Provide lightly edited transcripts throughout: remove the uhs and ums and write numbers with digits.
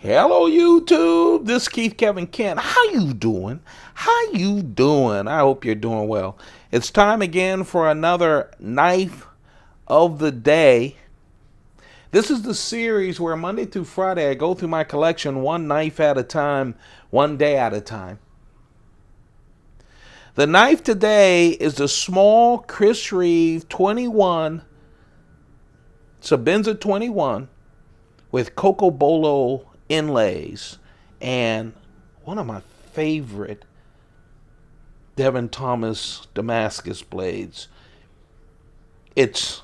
Hello YouTube, this is Keith Kevin Kent. How you doing? How you doing? I hope you're doing well. It's time again for another knife of the day. This is the series where Monday through Friday I go through my collection one knife at a time, one day at a time. The knife today is the small Chris Reeve 21, Sebenza 21 with Cocobolo inlays, and one of my favorite Devin Thomas Damascus blades. It's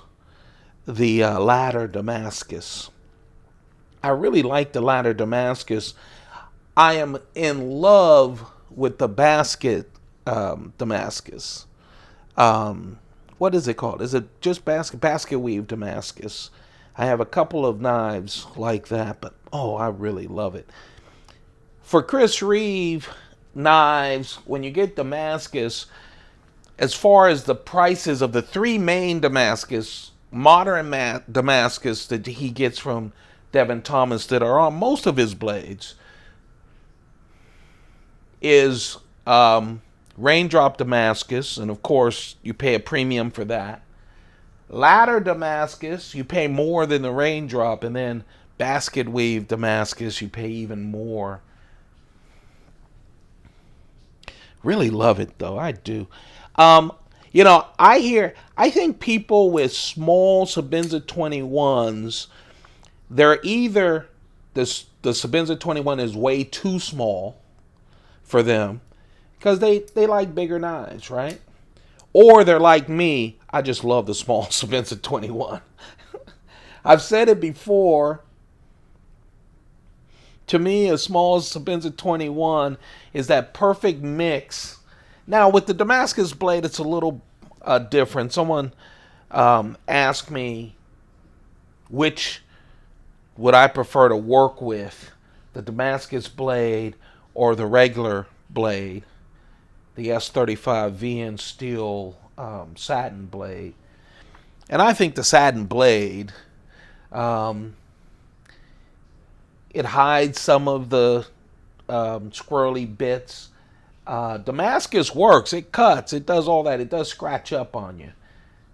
the ladder Damascus. I really like the ladder Damascus. I am in love with the basket Damascus. What is it called? Is it just basket weave Damascus? I have a couple of knives like that, but oh, I really love it. For Chris Reeve knives, when you get Damascus, as far as the prices of the three main Damascus, modern Damascus that he gets from Devin Thomas that are on most of his blades, is Raindrop Damascus, and of course you pay a premium for that. Ladder Damascus, you pay more than the Raindrop, and then basket weave Damascus, you pay even more. Really love it though, I do. I think people with small Sebenza 21s, they're either the Sebenza 21 is way too small for them because they like bigger knives, right? Or they're like me, I just love the small Sebenza 21. I've said it before. To me, a small Sebenza 21 is that perfect mix. Now, with the Damascus blade, it's a little different. Someone asked me which would I prefer to work with, the Damascus blade or the regular blade, the S35 VN steel satin blade. And I think the satin blade, it hides some of the squirrely bits. Damascus works. It cuts. It does all that. It does scratch up on you.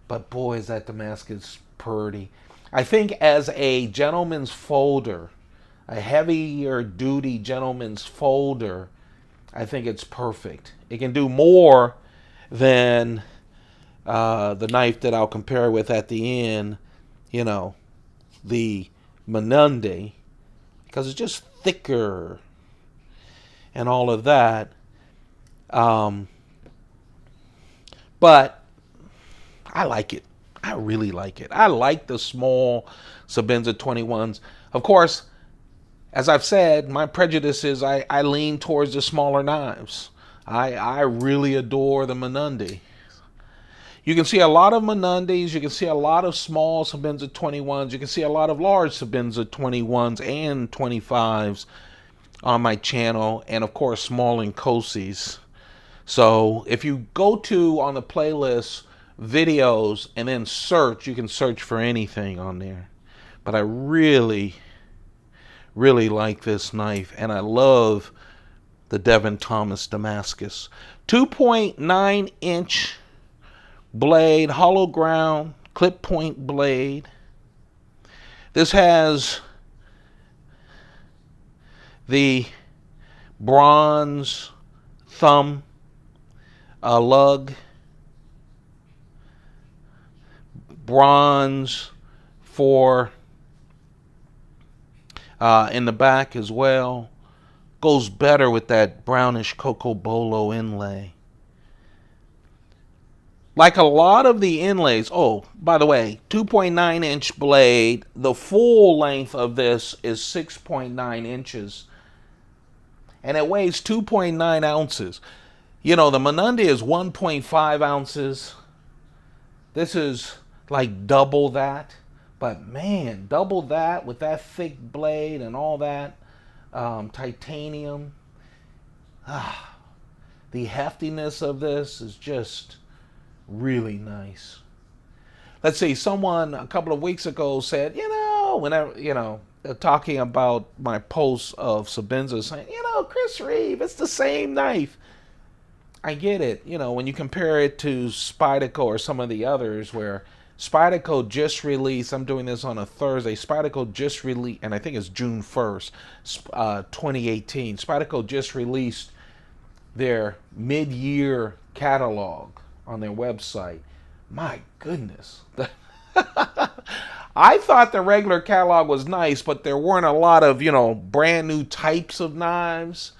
But boy, is that Damascus pretty. I think as a gentleman's folder, a heavier duty gentleman's folder, I think it's perfect. It can do more than the knife that I'll compare with at the end, the Menunde, because it's just thicker and all of that. But I like it. I really like it. I like the small Sebenza 21s. Of course, as I've said, my prejudice is I lean towards the smaller knives. I really adore the Menunde. You can see a lot of Menundes. You can see a lot of small Sebenza 21s. You can see a lot of large Sebenza 21s and 25s on my channel. And, of course, small Nkosi's. So if you go to, on the playlist, videos and then search, you can search for anything on there. But I really, really like this knife. And I love the Devin Thomas Damascus. 2.9 inch blade, hollow ground, clip point blade. This has the bronze thumb lug, bronze for in the back as well. Goes better with that brownish Cocobolo inlay. Like a lot of the inlays, oh, by the way, 2.9 inch blade. The full length of this is 6.9 inches. And it weighs 2.9 ounces. The Menunde is 1.5 ounces. This is like double that. But man, double that with that thick blade and all that titanium. The heftiness of this is just really nice. Let's see, someone a couple of weeks ago said, know, whenever, talking about my posts of Sebenza saying, Chris Reeve, it's the same knife. I get it. When you compare it to Spyderco or some of the others where Spyderco just released, I'm doing this on a Thursday, Spyderco just released, and I think it's June 1st, 2018. Spyderco just released their mid-year catalog on their website. My goodness. I thought the regular catalog was nice, but there weren't a lot of, brand new types of knives.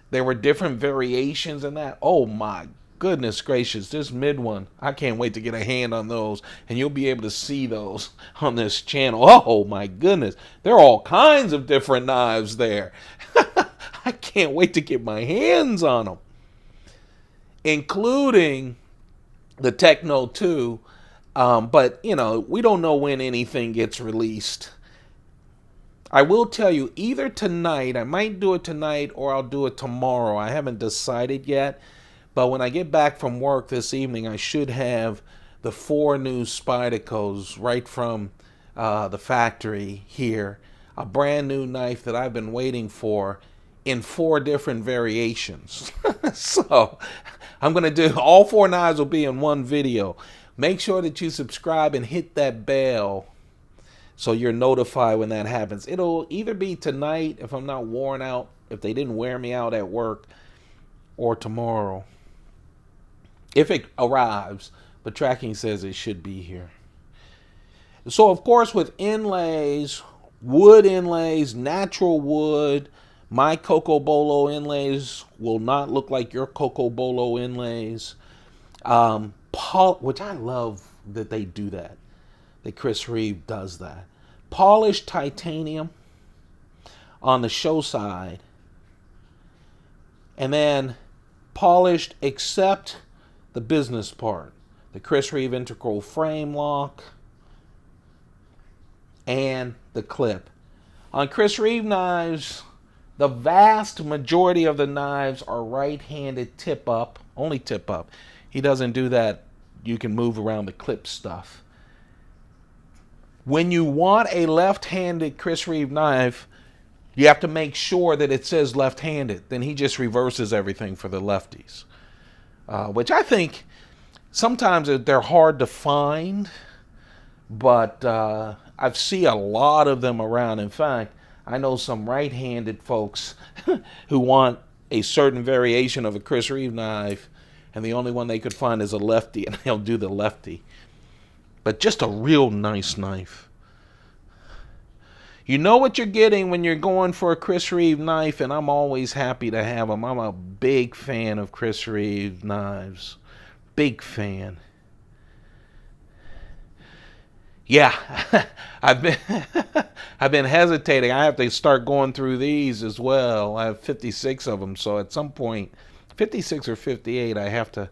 There were different variations in that. Oh my goodness gracious, this mid one, I can't wait to get a hand on those, and you'll be able to see those on this channel. Oh my goodness, there are all kinds of different knives there. I can't wait to get my hands on them, including the Techno 2. But, we don't know when anything gets released. I will tell you, either tonight, I might do it tonight, or I'll do it tomorrow. I haven't decided yet. But when I get back from work this evening, I should have the 4 new Spydercos right from the factory here. A brand new knife that I've been waiting for in 4 different variations. So I'm going to do, all 4 knives will be in one video. Make sure that you subscribe and hit that bell so you're notified when that happens. It'll either be tonight if I'm not worn out, if they didn't wear me out at work, or tomorrow, if it arrives. But tracking says it should be here. So, of course, with inlays, wood inlays, natural wood, my Cocobolo inlays will not look like your Cocobolo inlays. Which I love that they do that. That Chris Reeve does that. Polished titanium on the show side. And then polished except the business part. The Chris Reeve integral frame lock and the clip. On Chris Reeve knives, the vast majority of the knives are right-handed tip up. Only tip up. He doesn't do that. You can move around the clip stuff. When you want a left-handed Chris Reeve knife, you have to make sure that it says left-handed. Then he just reverses everything for the lefties. Which I think sometimes they're hard to find, but I see a lot of them around. In fact, I know some right-handed folks who want a certain variation of a Chris Reeve knife, and the only one they could find is a lefty, and they'll do the lefty. But just a real nice knife. You know what you're getting when you're going for a Chris Reeve knife, and I'm always happy to have them. I'm a big fan of Chris Reeve knives. Big fan. Yeah, I've been hesitating. I have to start going through these as well. I have 56 of them, so at some point, 56 or 58, I have to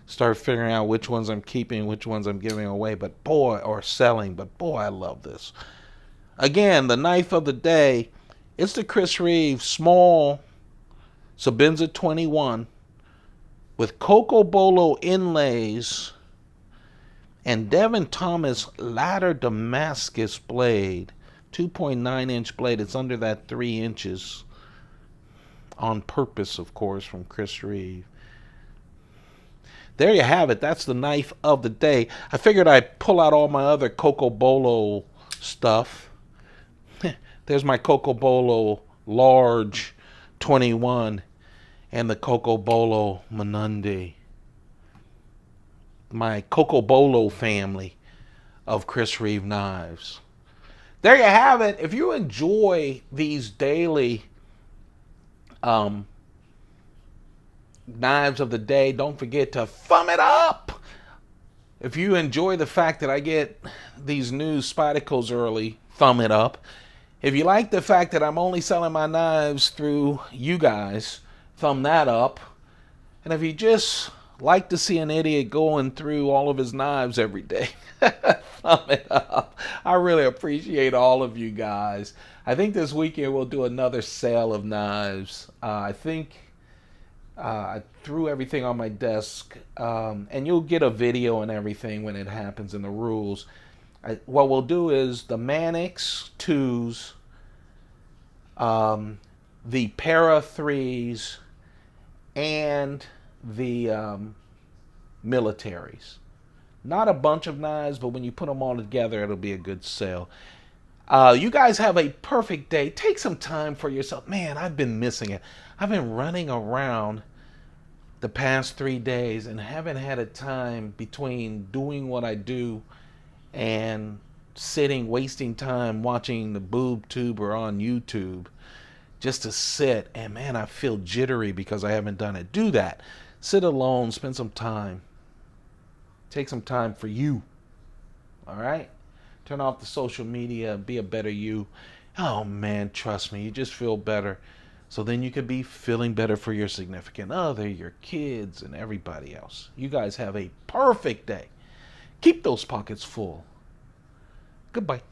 start figuring out which ones I'm keeping, which ones I'm giving away, but boy, or selling, but boy, I love this. Again, the knife of the day, it's the Chris Reeve small Sebenza 21 with Cocobolo inlays and Devin Thomas ladder Damascus blade, 2.9-inch blade. It's under that 3 inches. On purpose, of course, from Chris Reeve. There you have it. That's the knife of the day. I figured I'd pull out all my other Cocobolo stuff. There's my Cocobolo large 21 and the Cocobolo Menundi. My Cocobolo family of Chris Reeve knives. There you have it. If you enjoy these daily knives of the day, don't forget to thumb it up. If you enjoy the fact that I get these new Spydercos early, thumb it up. If you like the fact that I'm only selling my knives through you guys, thumb that up. And if you just like to see an idiot going through all of his knives every day, thumb it up. I really appreciate all of you guys. I think this weekend we'll do another sale of knives. I think I threw everything on my desk, and you'll get a video and everything when it happens and the rules. What we'll do is the Mannix 2s, the Para 3s, and the militaries. Not a bunch of knives, but when you put them all together, it'll be a good sale. You guys have a perfect day. Take some time for yourself. Man, I've been missing it. I've been running around the past 3 days and haven't had a time between doing what I do and sitting, wasting time watching the boob tuber on YouTube just to sit. And man, I feel jittery because I haven't done it. Do that. Sit alone, spend some time. Take some time for you. All right? Turn off the social media, be a better you. Oh man, trust me, you just feel better. So then you could be feeling better for your significant other, your kids, and everybody else. You guys have a perfect day. Keep those pockets full. Goodbye.